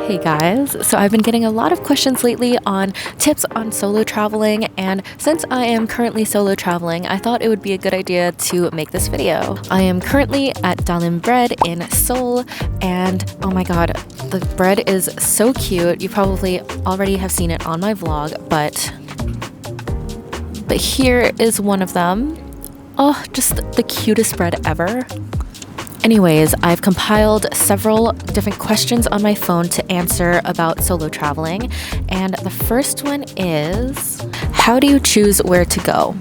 Hey guys, so I've been getting a lot of questions lately on tips on solo traveling, and since I am currently solo traveling, I thought it would be a good idea to make this video. I am currently at Dallin Bread in Seoul, and oh my god, the bread is so cute. You probably already have seen it on my vlog, but here is one of them. Oh, just the cutest bread ever. Anyways, I've compiled several different questions on my phone to answer about solo traveling. And the first one is, how do you choose where to go?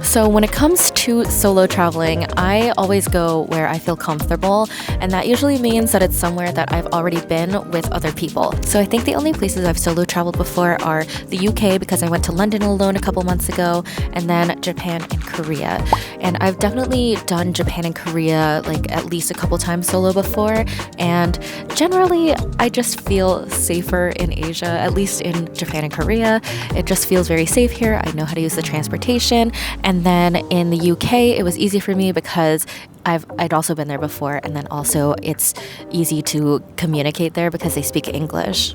So when it comes to solo traveling, I always go where I feel comfortable, and that usually means that it's somewhere that I've already been with other people. So I think the only places I've solo traveled before are the UK, because I went to London alone a couple months ago, and then Japan and Korea. And I've definitely done Japan and Korea like at least a couple times solo before, and generally I just feel safer in Asia, at least in Japan and Korea. It just feels very safe here. I know how to use the transportation. And then in the UK, it was easy for me because I'd also been there before, and then also it's easy to communicate there because they speak English.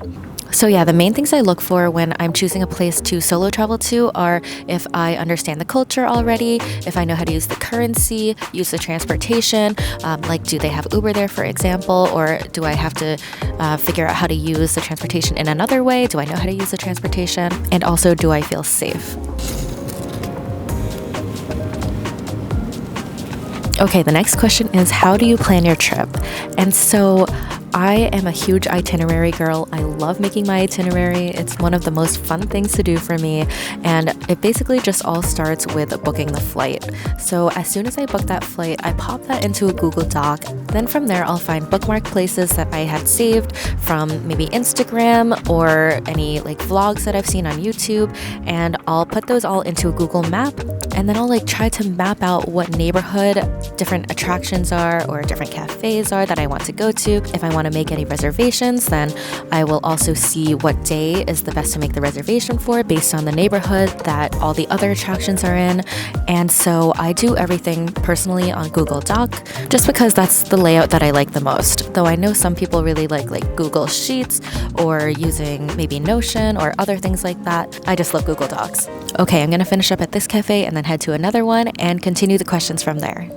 So yeah, the main things I look for when I'm choosing a place to solo travel to are if I understand the culture already, if I know how to use the currency, use the transportation, like do they have Uber there, for example, or do I have to figure out how to use the transportation in another way? Do I know how to use the transportation? And also, do I feel safe? Okay, the next question is, how do you plan your trip? And so I am a huge itinerary girl. I love making my itinerary. It's one of the most fun things to do for me. And it basically just all starts with booking the flight. So as soon as I book that flight, I pop that into a Google Doc. Then from there, I'll find bookmark places that I had saved from maybe Instagram or any like vlogs that I've seen on YouTube. And I'll put those all into a Google map. And then I'll like try to map out what neighborhood different attractions are or different cafes are that I want to go to. If I want to make any reservations, then I will also see what day is the best to make the reservation for based on the neighborhood that all the other attractions are in. And so I do everything personally on Google Doc just because that's the layout that I like the most. Though I know some people really like Google Sheets or using maybe Notion or other things like that. I just love Google Docs. Okay, I'm gonna finish up at this cafe and then head to another one and continue the questions from there.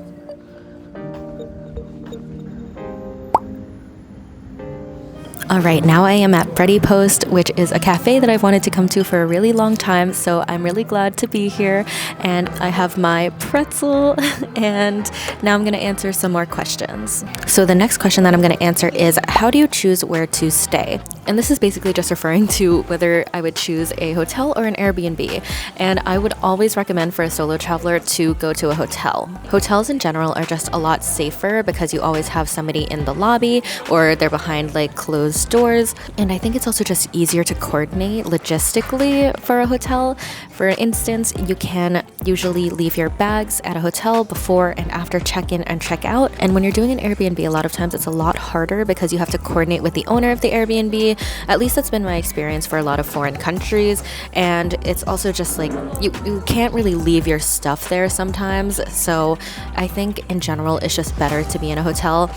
Alright, now I am at Freddy Post, which is a cafe that I've wanted to come to for a really long time, so I'm really glad to be here. And I have my pretzel, and now I'm going to answer some more questions. So the next question that I'm going to answer is, how do you choose where to stay? And this is basically just referring to whether I would choose a hotel or an Airbnb. And I would always recommend for a solo traveler to go to a hotel. Hotels in general are just a lot safer because you always have somebody in the lobby or they're behind like closed doors. And I think it's also just easier to coordinate logistically for a hotel. For instance, you can usually leave your bags at a hotel before and after check-in and check-out. And when you're doing an Airbnb, a lot of times it's a lot harder because you have to coordinate with the owner of the Airbnb. At least that's been my experience for a lot of foreign countries. And it's also just like you can't really leave your stuff there sometimes. So I think in general, it's just better to be in a hotel.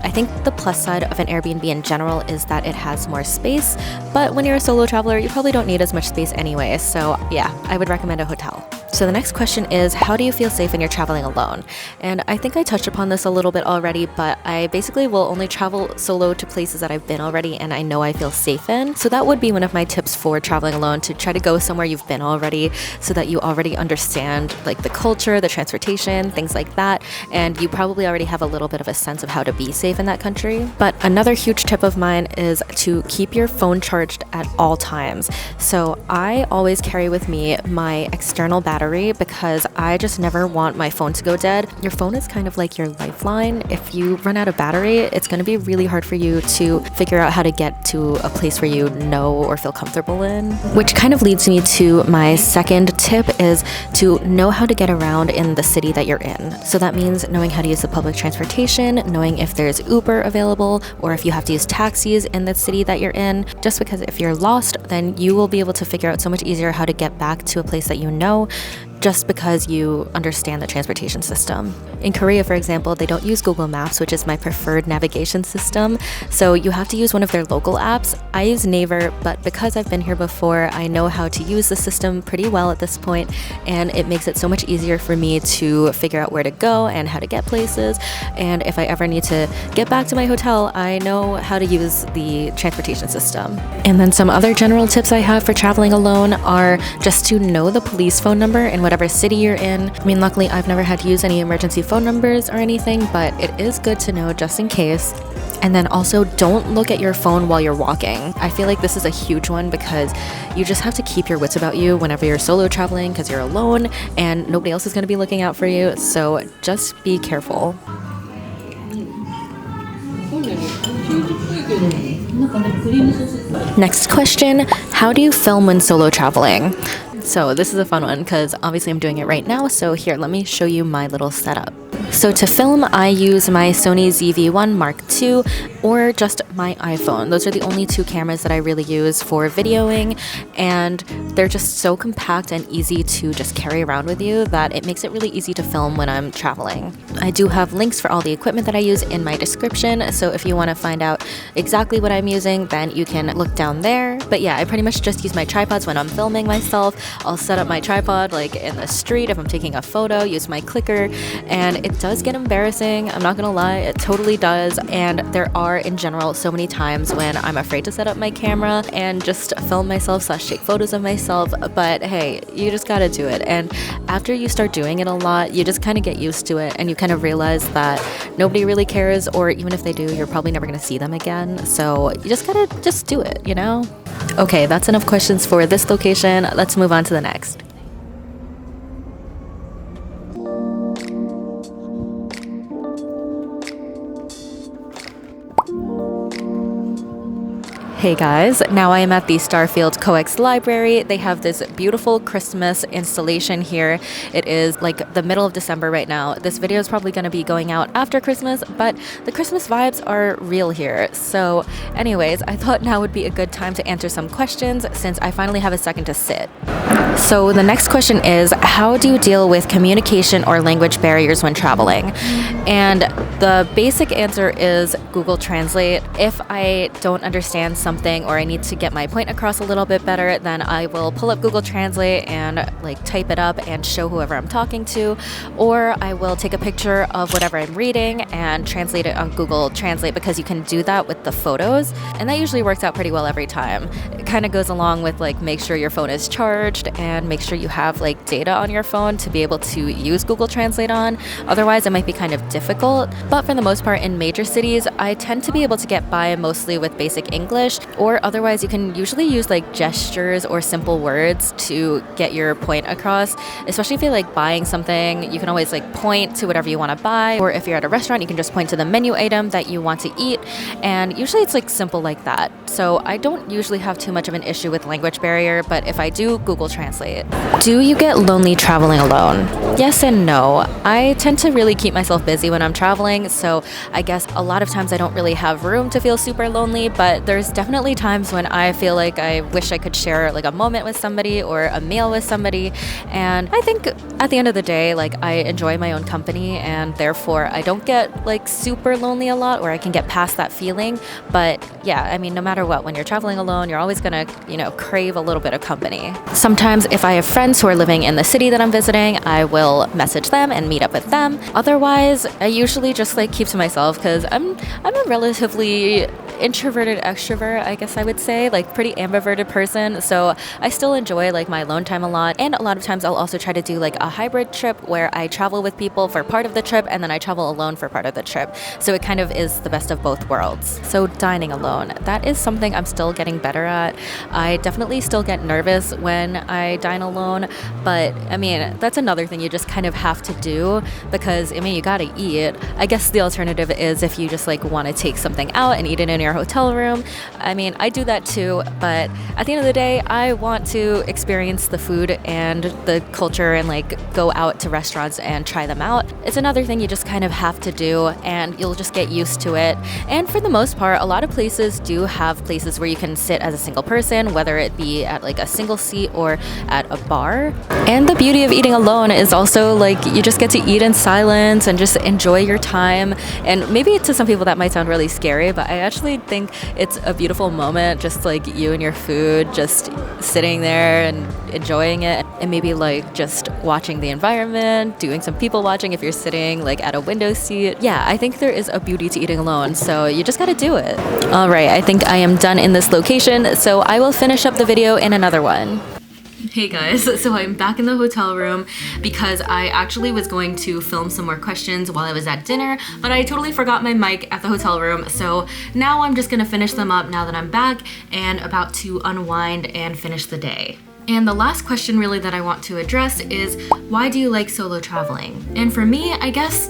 I think the plus side of an Airbnb in general is that it has more space, but when you're a solo traveler, you probably don't need as much space anyway. So yeah, I would recommend a hotel. So the next question is, how do you feel safe when you're traveling alone? And I think I touched upon this a little bit already, but I basically will only travel solo to places that I've been already and I know I feel safe in. So that would be one of my tips for traveling alone, to try to go somewhere you've been already so that you already understand like the culture, the transportation, things like that. And you probably already have a little bit of a sense of how to be safe in that country. But another huge tip of mine is to keep your phone charged at all times. So I always carry with me my external battery because I just never want my phone to go dead. Your phone is kind of like your lifeline. If you run out of battery, it's going to be really hard for you to figure out how to get to a place where you know or feel comfortable in. Which kind of leads me to my second tip, is to know how to get around in the city that you're in. So that means knowing how to use the public transportation, knowing if there's Uber available or if you have to use taxis in the city that you're in. Just because if you're lost, then you will be able to figure out so much easier how to get back to a place that you know. just because you understand the transportation system. In Korea, for example, they don't use Google Maps, which is my preferred navigation system, so you have to use one of their local apps. I use Naver, but because I've been here before, I know how to use the system pretty well at this point, and it makes it so much easier for me to figure out where to go and how to get places. And if I ever need to get back to my hotel, I know how to use the transportation system. And then some other general tips I have for traveling alone are just to know the police phone number in whatever city you're in. I mean, luckily I've never had to use any emergency phone numbers or anything, but it is good to know just in case. And then also, don't look at your phone while you're walking. I feel like this is a huge one because you just have to keep your wits about you whenever you're solo traveling because you're alone and nobody else is going to be looking out for you. So just be careful. Next question, how do you film when solo traveling? So this is a fun one because obviously I'm doing it right now. So here, let me show you my little setup. So to film, I use my Sony ZV-1 Mark II or just my iPhone. Those are the only two cameras that I really use for videoing, and they're just so compact and easy to just carry around with you that it makes it really easy to film when I'm traveling. I do have links for all the equipment that I use in my description, so if you want to find out exactly what I'm using, then you can look down there. But yeah, I pretty much just use my tripods when I'm filming myself. I'll set up my tripod like in the street if I'm taking a photo, use my clicker, and it does get embarrassing. I'm not gonna lie, it totally does. And there are in general so many times when I'm afraid to set up my camera and just film myself / take photos of myself, but hey, you just gotta do it. And after you start doing it a lot, you just kind of get used to it and you kind of realize that nobody really cares, or even if they do, you're probably never gonna see them again. So you just gotta just do it, you know? Okay, that's enough questions for this location. Let's move on to the next. Hey guys, now I am at the Starfield Coex Library. They have this beautiful Christmas installation here. It is like the middle of December right now. This video is probably going to be going out after Christmas, but the Christmas vibes are real here. So anyways, I thought now would be a good time to answer some questions since I finally have a second to sit. So the next question is, how do you deal with communication or language barriers when traveling? And the basic answer is Google Translate. If I don't understand something or I need to get my point across a little bit better, then I will pull up Google Translate and like type it up and show whoever I'm talking to, or I will take a picture of whatever I'm reading and translate it on Google Translate, because you can do that with the photos, and that usually works out pretty well every time. It kind of goes along with like make sure your phone is charged and make sure you have like data on your phone to be able to use Google Translate on. Otherwise, it might be kind of difficult. But for the most part, in major cities, I tend to be able to get by mostly with basic English, or otherwise you can usually use like gestures or simple words to get your point across. Especially if you're like buying something, you can always like point to whatever you want to buy, or if you're at a restaurant, you can just point to the menu item that you want to eat, and usually it's like simple like that. So I don't usually have too much of an issue with language barrier, but if I do, Google Translate. Do you get lonely traveling alone? Yes and no. I tend to really keep myself busy when I'm traveling, so I guess a lot of times I don't really have room to feel super lonely, but there's definitely times when I feel like I wish I could share like a moment with somebody or a meal with somebody. And I think at the end of the day, like I enjoy my own company, and therefore I don't get like super lonely a lot, or I can get past that feeling. But yeah, I mean, no matter what, when you're traveling alone, you're always gonna, crave a little bit of company. Sometimes if I have friends who are living in the city that I'm visiting, I will message them and meet up with them. Otherwise, I usually just like keep to myself, because I'm a relatively introverted extrovert, I guess I would say, like pretty ambiverted person. So I still enjoy like my alone time a lot, and a lot of times I'll also try to do like a hybrid trip where I travel with people for part of the trip and then I travel alone for part of the trip. So it kind of is the best of both worlds. So dining alone, that is something I'm still getting better at. I definitely still get nervous when I dine alone, but I mean, that's another thing you just kind of have to do, because I mean, you gotta eat. I guess the alternative is if you just like want to take something out and eat it in your hotel room. I mean, I do that too, but at the end of the day, I want to experience the food and the culture and like go out to restaurants and try them out. It's another thing you just kind of have to do, and you'll just get used to it. And for the most part, a lot of places do have places where you can sit as a single person, whether it be at like a single seat or at a bar. And the beauty of eating alone is also like you just get to eat in silence and just enjoy your time. And maybe to some people that might sound really scary, but I actually think it's a beautiful moment, just like you and your food, just sitting there and enjoying it, and maybe like just watching the environment, doing some people watching if you're sitting like at a window seat. Yeah, I think there is a beauty to eating alone, so you just gotta do it. All right, I think I am done in this location, so I will finish up the video in another one. Hey guys, so I'm back in the hotel room because I actually was going to film some more questions while I was at dinner, but I totally forgot my mic at the hotel room, so now I'm just gonna finish them up now that I'm back and about to unwind and finish the day. And the last question really that I want to address is, why do you like solo traveling? And for me, I guess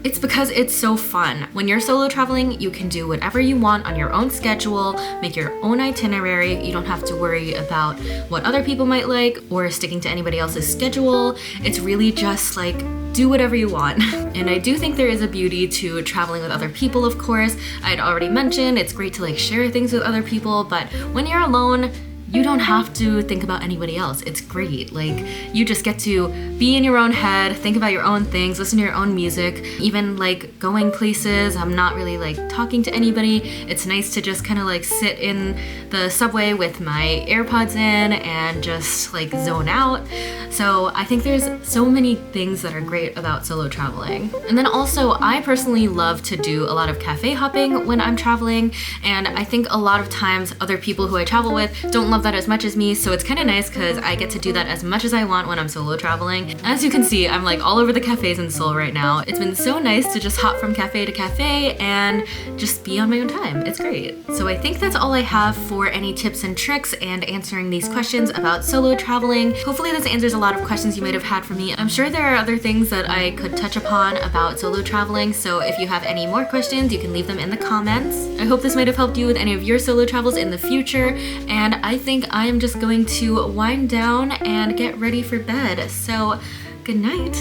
it's because it's so fun. When you're solo traveling, you can do whatever you want on your own schedule, make your own itinerary. You don't have to worry about what other people might like or sticking to anybody else's schedule. It's really just like, do whatever you want. And I do think there is a beauty to traveling with other people, of course. I'd already mentioned it's great to like share things with other people, but when you're alone, you don't have to think about anybody else. It's great. Like, you just get to be in your own head, think about your own things, listen to your own music, even like going places. I'm not really like talking to anybody. It's nice to just kind of like sit in the subway with my AirPods in and just like zone out. So I think there's so many things that are great about solo traveling. And then also, I personally love to do a lot of cafe hopping when I'm traveling. And I think a lot of times other people who I travel with don't love that as much as me, so it's kind of nice because I get to do that as much as I want when I'm solo traveling. As you can see, I'm like all over the cafes in Seoul right now. It's been so nice to just hop from cafe to cafe and just be on my own time. It's great. So I think that's all I have for any tips and tricks and answering these questions about solo traveling. Hopefully this answers a lot of questions you might have had for me. I'm sure there are other things that I could touch upon about solo traveling, so if you have any more questions, you can leave them in the comments. I hope this might have helped you with any of your solo travels in the future, and I think I am just going to wind down and get ready for bed. So, good night.